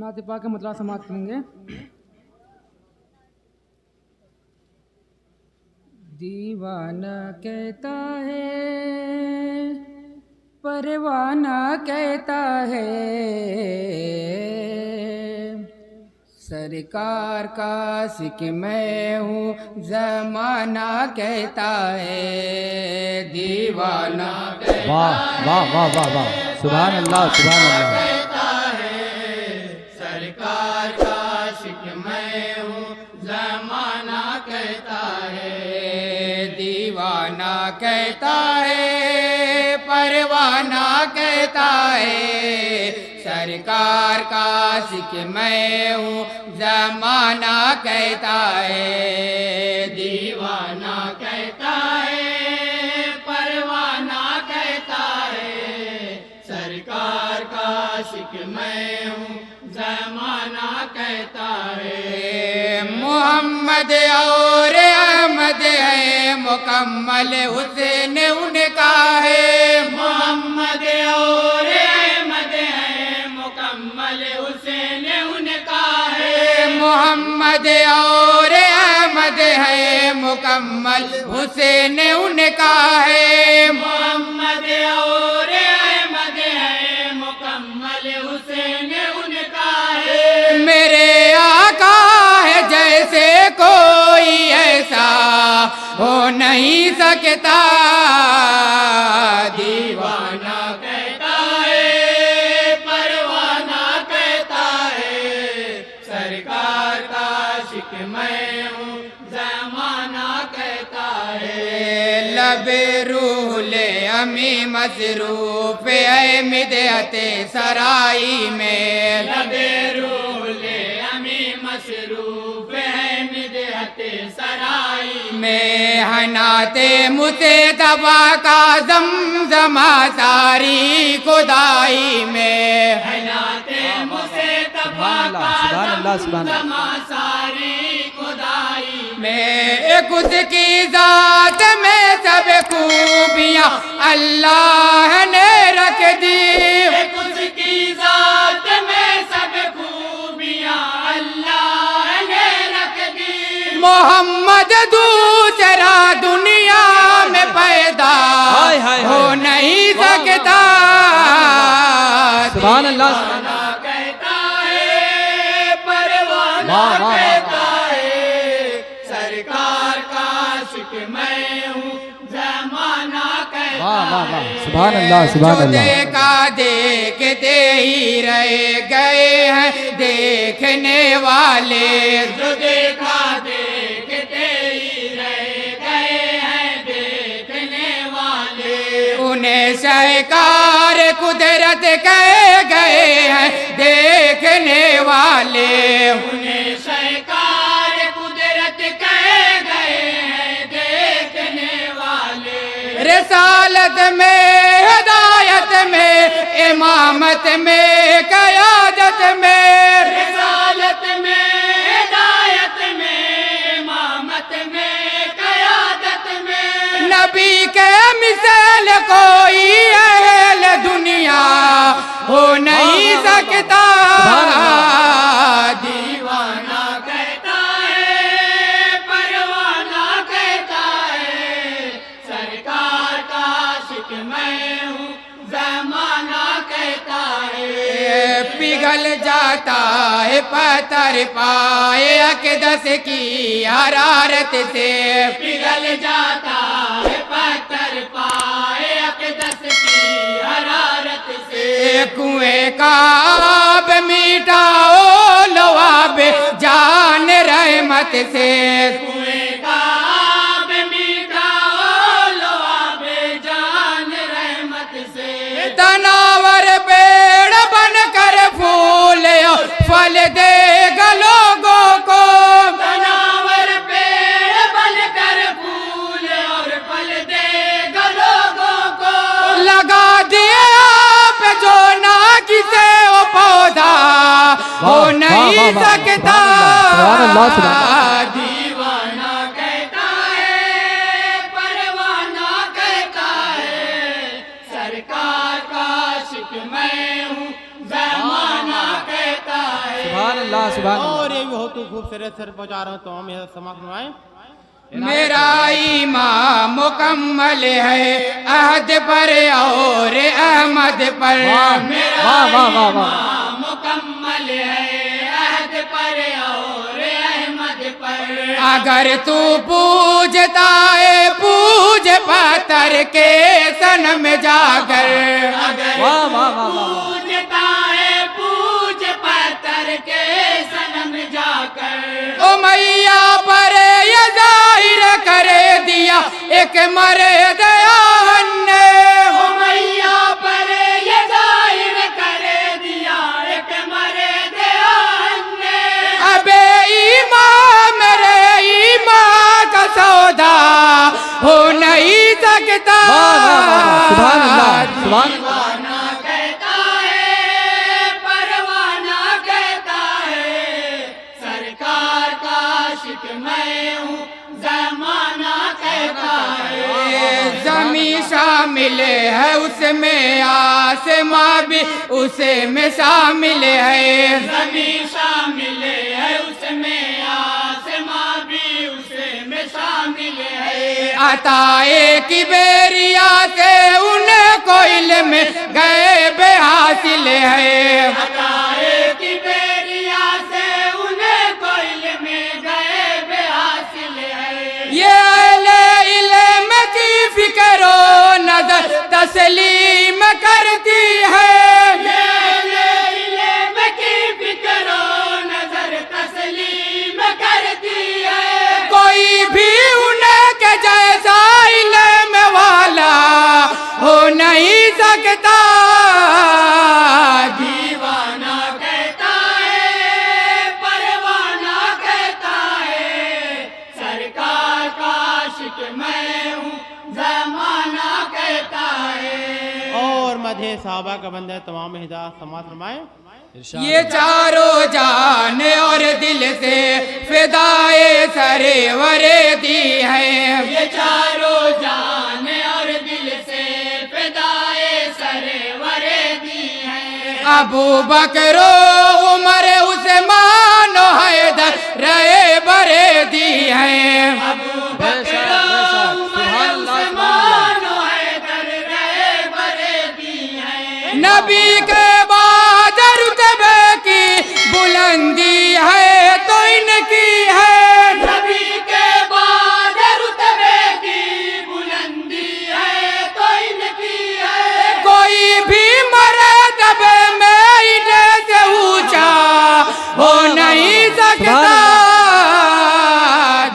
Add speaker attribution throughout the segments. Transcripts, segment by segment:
Speaker 1: نعت پاک کا مطلع سماعت کریں گے۔ دیوانہ کہتا ہے پروانہ کہتا ہے، سرکار کا عاشق میں ہوں زمانہ کہتا ہے، دیوانہ کہتا
Speaker 2: واہ واہ واہ واہ واہ، سبحان اللہ سبحان اللہ۔
Speaker 1: سرکار کا عاشق میں ہوں زمانہ کہتا ہے، دیوانہ کہتا ہے پروانہ کہتا ہے، سرکار کا عاشق میں ہوں زمانہ کہتا ہے، دیوانہ کہتا ہے پروانہ کہتا ہے، سرکار کا عاشق میں ہوں زمانہ کہتا ہے، محمد اور احمد ہے مکمل حسین ان کا ہے، محمد اور احمد ہے مکمل حسین ان کا ہے، محمد اور احمد ہے مکمل حسین ان کا ہے، محمد اور احمد ہے مکمل حسین ان کا ہے، میرے آقا ہے جیسے کوئی ایسا ہو نہیں سکتا، دیوانہ کہتا ہے پروانہ کہتا ہے، سرکار کا عاشق میں ہوں زمانہ کہتا ہے، لب روح لے امی مصروف ہے مدحت سرائی میں، لب روح لے امی مصروف ہے مدحت سرائی میں، حنات مصطفیٰ کا زمزمہ ساری خدائی میں، حنات مصطفیٰ کا زمزمہ ساری خدائی میں، خود کی ذات میں سب خوبیاں اللہ نے رکھ دی، خود کی ذات میں سب خوبیاں اللہ نے رکھ دی، محمد دوسرا دنیا میں پیدا ہو نہیں سکتا،
Speaker 2: سبحان اللہ
Speaker 1: کہتا ہے پروانہ کہتا ہے، سرکار کا عاشق میں ہوں زمانہ کہتا
Speaker 2: واہ واہ واہ،
Speaker 1: ہے،
Speaker 2: سبحان اللہ سبحان
Speaker 1: جو
Speaker 2: اللہ۔
Speaker 1: دیکھا دیکھتے ہی رہ گئے ہیں دیکھنے والے، جو دیکھا دیکھتے ہی رہ گئے ہیں دیکھنے والے، انہیں شاہکار قدرت کہہ گئے ہیں دیکھنے والے، انہیں شاہکار قدرت کہہ گئے ہیں دیکھنے والے، رسالت میں ہدایت میں امامت میں قیادت میں، رسالت میں ہدایت میں امامت میں قیادت میں، نبی کے مثال کوئی اہل دنیا ہو نہیں سکتا، دیوانہ کہتا ہے پروانہ کہتا ہے، سرکار کا عاشق میں ہوں زمانہ کہتا ہے، پگھل جاتا ہے پتھر پائے اقدس کی حرارت سے، پگھل جاتا ہے پتھر پائے اقدس کی حرارت سے، کنویں کا آب میٹھا ہو لو آب جان رحمت سے، کنویں کا آب میٹھا ہو لو آب جان رحمت سے، تناور پیڑ بن کر پھول اور پھل دے گا لوگوں کو، تناور پیڑ بن کر پھول اور پھل دے گا لوگوں کو، لگا دیا آپ جو نہ کسے وہ پودا ہو نہیں سکتا،
Speaker 2: سبحان اللہ سبحان اللہ۔
Speaker 1: دیوانہ کہتا ہے پروانہ کہتا ہے، سرکار کا عاشق میں ہوں زمانہ کہتا ہے۔
Speaker 2: سبحان اللہ سبحان
Speaker 3: اور
Speaker 2: اللہ
Speaker 3: یہ بھی ہو تو خوبصورت سر پہنچا رہا ہوں تو ہم یہ سماعت فرمائیں
Speaker 1: میرا ایمان مکمل ہے عہد پر اور احمد پر میرا
Speaker 2: واہ واہ واہ واہ
Speaker 1: ایمان مکمل ہے عہد پر اور احمد پر اگر تو پوجتا ہے پوج پتھر کے صنم جا کر اگر
Speaker 2: واہ واہ
Speaker 1: تو
Speaker 2: واہ واہ
Speaker 1: پوجتا ہے پوج پتھر کے صنم جا کر امیہ پر یہ ظاہر کر دیا ایک مرد آہن نے امیہ پر یہ ظاہر کر دیا ایک مرد آہن نے اب ایمان میرے ایمان کا سودا ہو نہیں سکتا
Speaker 2: واہ واہ واہ واہ سبحان اللہ سبحان اللہ
Speaker 1: دیوانہ کہتا ہے پروانہ کہتا ہے سرکار کا عاشق میں ہوں زمانہ کہتا ہے زمین شامل ہے اس میں آسماں بھی اسے میں شامل ہے زمین شامل ہے اس میں آسماں بھی اسے میں شامل ہے عطائے کبریا سے انہیں کو علم غیب حاصل ہے عطائے کبریا سے انہیں کو علم غیب حاصل ہے یہ اہل علم کی فکر و نظر تسلیم کرتی ہے یہ اہل علم کی فکر و نظر تسلیم کرتی ہے کوئی بھی انہیں کے جیسا علم والا ہو نہیں سکتا دیوانہ کہتا ہے پروانہ کہتا ہے سرکار کا عاشق میں ہوں زمانہ کہتا ہے
Speaker 3: اور مدح صحابہ کا بندہ تمام ہدایت سماعت فرمائیں
Speaker 1: یہ چاروں جان اور دل سے فدائے سرور دی ہے یہ چاروں جان اور دل سے فدائے سرور دی ہے ابو بکر و عمر عثمان و حیدر رہے برے دی ہیں ابو بکر و عمر عثمان و حیدر رہے برے دی ہیں نبی کے بعد رتبے کی بلندی ہے تو ان کی ہے نبی کے بعد رتبے کی بلندی ہے تو ان کی ہے کوئی بھی مرتبے میں انہیں سے اونچا ہو نہیں سکتا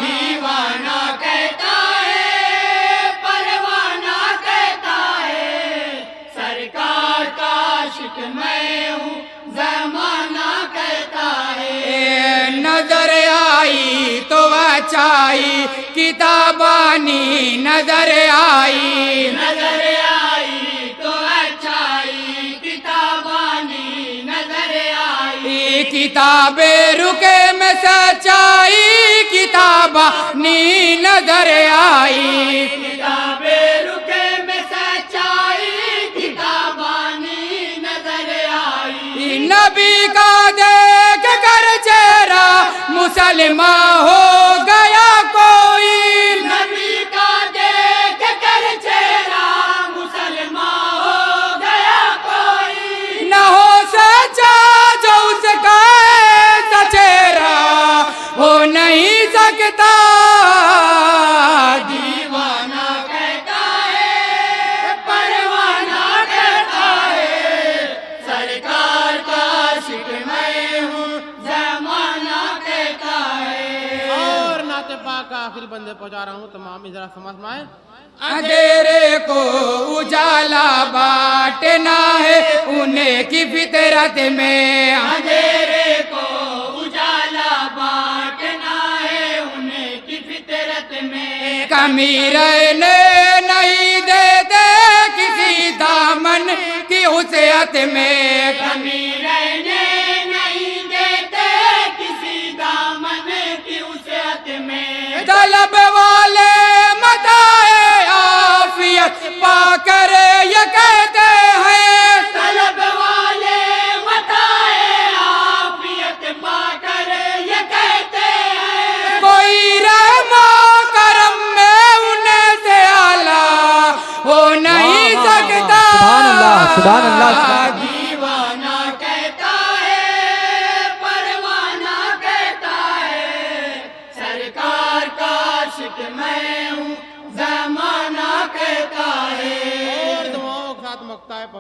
Speaker 1: دیوانہ کہتا ہے پروانہ کہتا ہے سرکار کا عاشق میں ہوں زمانہ کہتا ہے نظر آئی تو اچائی کتابانی نظر آئی نظر آئی تو اچائی کتابانی نظر آئی کتاب رکے میں سچائی کتابانی نظر آئی کتاب رکے میں سچائی کتابانی نظر آئی نبی کا دیکھ کر چہرہ مسلمان ہو گیا کوئی نبی کا دیکھ کر چہرہ مسلمان ہو گیا کوئی نہ ہو سچا جو اس کا ایسا چہرہ ہو نہیں سکتا دیوانہ کہتا ہے پروانہ کہتا ہے سرکار کا عاشق میں ہوں زمانہ کہتا ہے
Speaker 3: اور نعت پاک کا آخری بندے پہنچا رہا ہوں تمام ذرا سماعت فرمائیں
Speaker 1: اندھیرے کو اجالا بانٹنا ہے انہیں کی فطرت میں اندھیرے کو اجالا بانٹنا ہے انہیں کی فطرت میں کمی رہنے نہیں دیتے کسی دامن کی وسعت میں کمی رہنے نہیں دیتے کسی دامن کی وسعت میں طلب والے متائے عافیت پا کر یہ کہتے ہیں طلب والے متائے عافیت